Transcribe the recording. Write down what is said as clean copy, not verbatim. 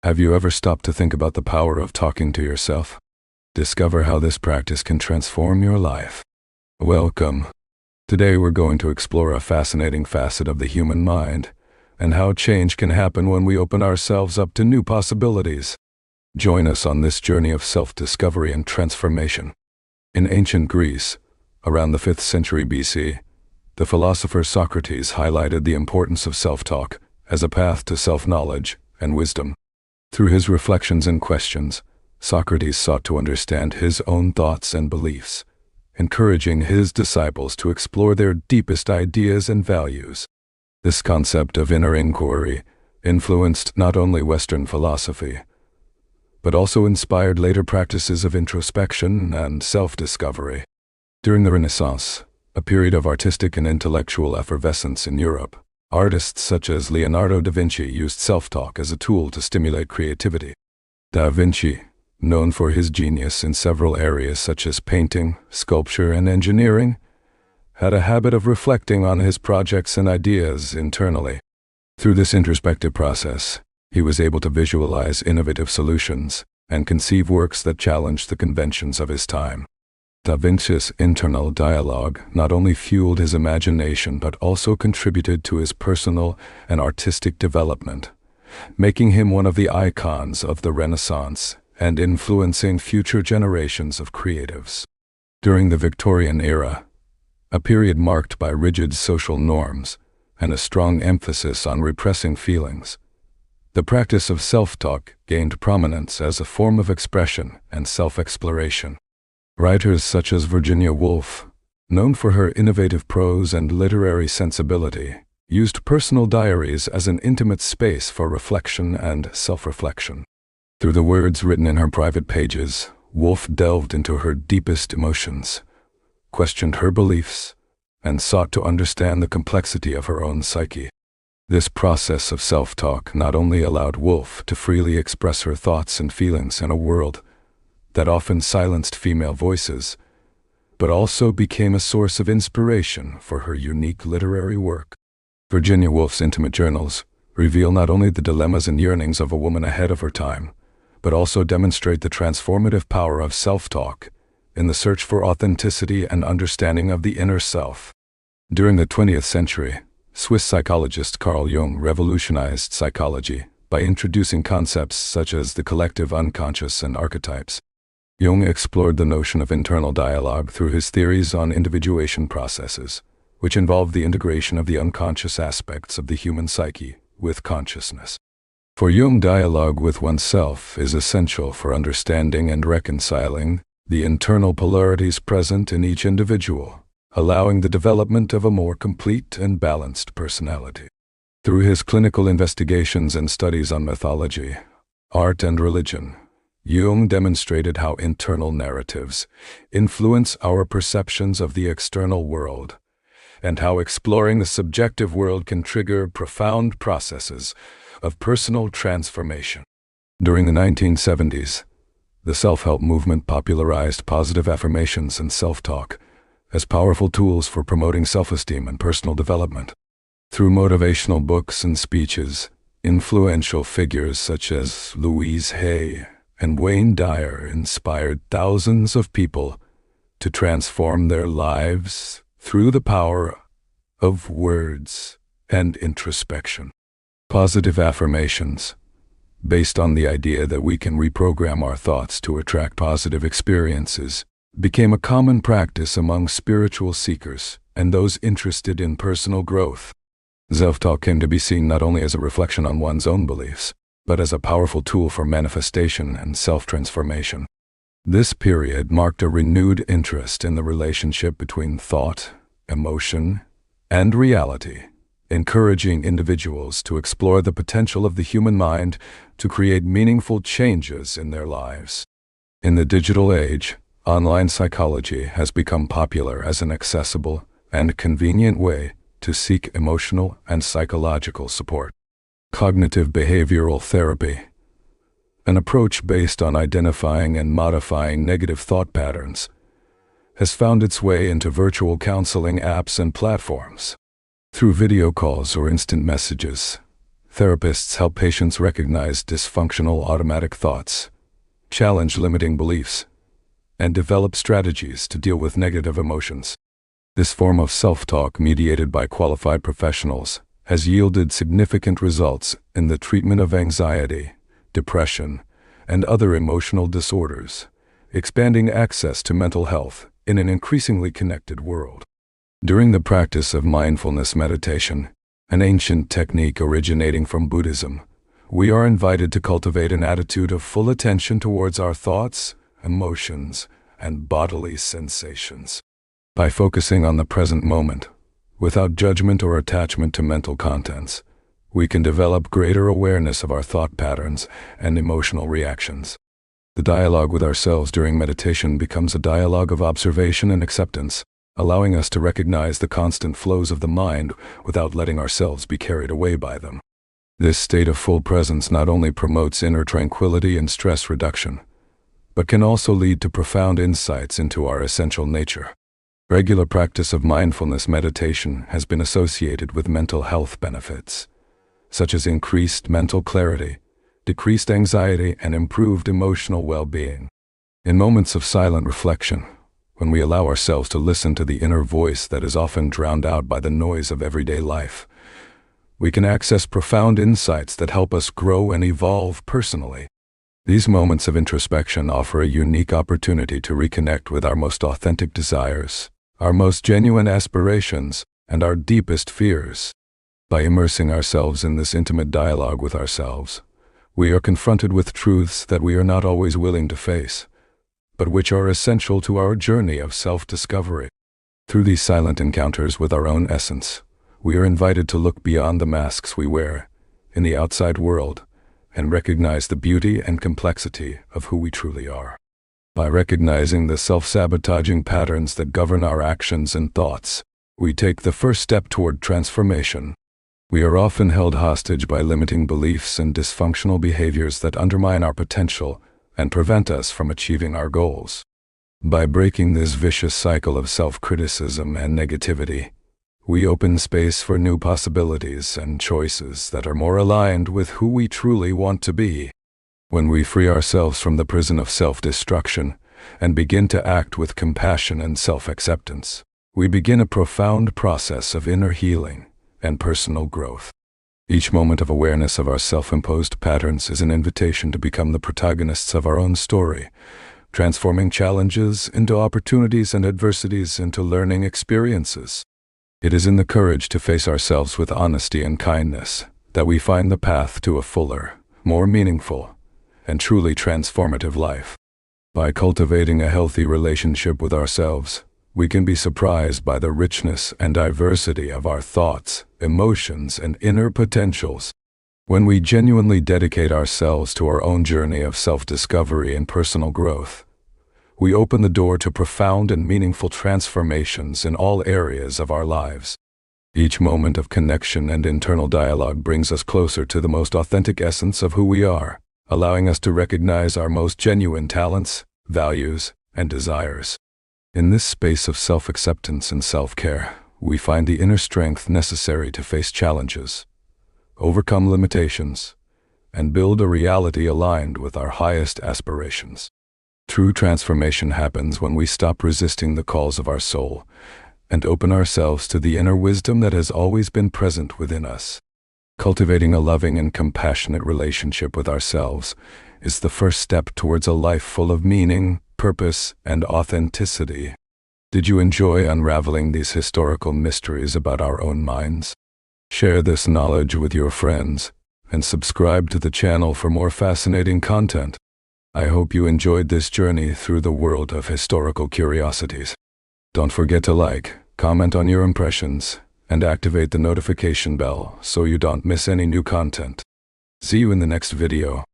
Have you ever stopped to think about the power of talking to yourself? Discover how this practice can transform your life. Welcome. Today we're going to explore a fascinating facet of the human mind and how change can happen when we open ourselves up to new possibilities. Join us on this journey of self-discovery and transformation. In ancient Greece, around the 5th century BC, the philosopher Socrates highlighted the importance of self-talk as a path to self-knowledge and wisdom. Through his reflections and questions, Socrates sought to understand his own thoughts and beliefs, encouraging his disciples to explore their deepest ideas and values. This concept of inner inquiry influenced not only Western philosophy, but also inspired later practices of introspection and self-discovery. During the Renaissance, a period of artistic and intellectual effervescence in Europe, artists such as Leonardo da Vinci used self-talk as a tool to stimulate creativity. Da Vinci, known for his genius in several areas such as painting, sculpture, and engineering, had a habit of reflecting on his projects and ideas internally. Through this introspective process, he was able to visualize innovative solutions and conceive works that challenged the conventions of his time. Da Vinci's internal dialogue not only fueled his imagination but also contributed to his personal and artistic development, making him one of the icons of the Renaissance and influencing future generations of creatives. During the Victorian era, a period marked by rigid social norms and a strong emphasis on repressing feelings, the practice of self-talk gained prominence as a form of expression and self-exploration. Writers such as Virginia Woolf, known for her innovative prose and literary sensibility, used personal diaries as an intimate space for reflection and self-reflection. Through the words written in her private pages, Woolf delved into her deepest emotions, questioned her beliefs, and sought to understand the complexity of her own psyche. This process of self-talk not only allowed Woolf to freely express her thoughts and feelings in a world that often silenced female voices, but also became a source of inspiration for her unique literary work. Virginia Woolf's intimate journals reveal not only the dilemmas and yearnings of a woman ahead of her time, but also demonstrate the transformative power of self-talk in the search for authenticity and understanding of the inner self. During the 20th century, Swiss psychologist Carl Jung revolutionized psychology by introducing concepts such as the collective unconscious and archetypes. Jung explored the notion of internal dialogue through his theories on individuation processes, which involve the integration of the unconscious aspects of the human psyche with consciousness. For Jung, dialogue with oneself is essential for understanding and reconciling the internal polarities present in each individual, allowing the development of a more complete and balanced personality. Through his clinical investigations and studies on mythology, art, and religion, Jung demonstrated how internal narratives influence our perceptions of the external world, and how exploring the subjective world can trigger profound processes of personal transformation. During the 1970s, the self-help movement popularized positive affirmations and self-talk as powerful tools for promoting self-esteem and personal development. Through motivational books and speeches, influential figures such as Louise Hay and Wayne Dyer inspired thousands of people to transform their lives through the power of words and introspection. Positive affirmations, based on the idea that we can reprogram our thoughts to attract positive experiences, became a common practice among spiritual seekers and those interested in personal growth. Self-talk came to be seen not only as a reflection on one's own beliefs, but as a powerful tool for manifestation and self-transformation. This period marked a renewed interest in the relationship between thought, emotion, and reality, encouraging individuals to explore the potential of the human mind to create meaningful changes in their lives. In the digital age, online psychology has become popular as an accessible and convenient way to seek emotional and psychological support. Cognitive behavioral therapy, an approach based on identifying and modifying negative thought patterns, has found its way into virtual counseling apps and platforms. Through video calls or instant messages, Therapists help patients recognize dysfunctional automatic thoughts, challenge limiting beliefs, and develop strategies to deal with negative emotions. This form of self-talk, mediated by qualified professionals, has yielded significant results in the treatment of anxiety, depression, and other emotional disorders, expanding access to mental health in an increasingly connected world. During the practice of mindfulness meditation, an ancient technique originating from Buddhism, we are invited to cultivate an attitude of full attention towards our thoughts, emotions, and bodily sensations. By focusing on the present moment, without judgment or attachment to mental contents, we can develop greater awareness of our thought patterns and emotional reactions. The dialogue with ourselves during meditation becomes a dialogue of observation and acceptance, allowing us to recognize the constant flows of the mind without letting ourselves be carried away by them. This state of full presence not only promotes inner tranquility and stress reduction, but can also lead to profound insights into our essential nature. Regular practice of mindfulness meditation has been associated with mental health benefits, such as increased mental clarity, decreased anxiety, and improved emotional well-being. In moments of silent reflection, when we allow ourselves to listen to the inner voice that is often drowned out by the noise of everyday life, we can access profound insights that help us grow and evolve personally. These moments of introspection offer a unique opportunity to reconnect with our most authentic desires, our most genuine aspirations, and our deepest fears. By immersing ourselves in this intimate dialogue with ourselves, we are confronted with truths that we are not always willing to face, but which are essential to our journey of self-discovery. Through these silent encounters with our own essence, we are invited to look beyond the masks we wear in the outside world and recognize the beauty and complexity of who we truly are. By recognizing the self-sabotaging patterns that govern our actions and thoughts, we take the first step toward transformation. We are often held hostage by limiting beliefs and dysfunctional behaviors that undermine our potential and prevent us from achieving our goals. By breaking this vicious cycle of self-criticism and negativity, we open space for new possibilities and choices that are more aligned with who we truly want to be. When we free ourselves from the prison of self-destruction and begin to act with compassion and self-acceptance, we begin a profound process of inner healing and personal growth. Each moment of awareness of our self-imposed patterns is an invitation to become the protagonists of our own story, transforming challenges into opportunities and adversities into learning experiences. It is in the courage to face ourselves with honesty and kindness that we find the path to a fuller, more meaningful, and truly transformative life. By cultivating a healthy relationship with ourselves, we can be surprised by the richness and diversity of our thoughts, emotions, and inner potentials. When we genuinely dedicate ourselves to our own journey of self-discovery and personal growth, we open the door to profound and meaningful transformations in all areas of our lives. Each moment of connection and internal dialogue brings us closer to the most authentic essence of who we are, allowing us to recognize our most genuine talents, values, and desires. In this space of self-acceptance and self-care, we find the inner strength necessary to face challenges, overcome limitations, and build a reality aligned with our highest aspirations. True transformation happens when we stop resisting the calls of our soul and open ourselves to the inner wisdom that has always been present within us. Cultivating a loving and compassionate relationship with ourselves is the first step towards a life full of meaning, purpose, and authenticity. Did you enjoy unraveling these historical mysteries about our own minds? Share this knowledge with your friends and subscribe to the channel for more fascinating content. I hope you enjoyed this journey through the world of historical curiosities. Don't forget to like, comment on your impressions, and activate the notification bell so you don't miss any new content. See you in the next video.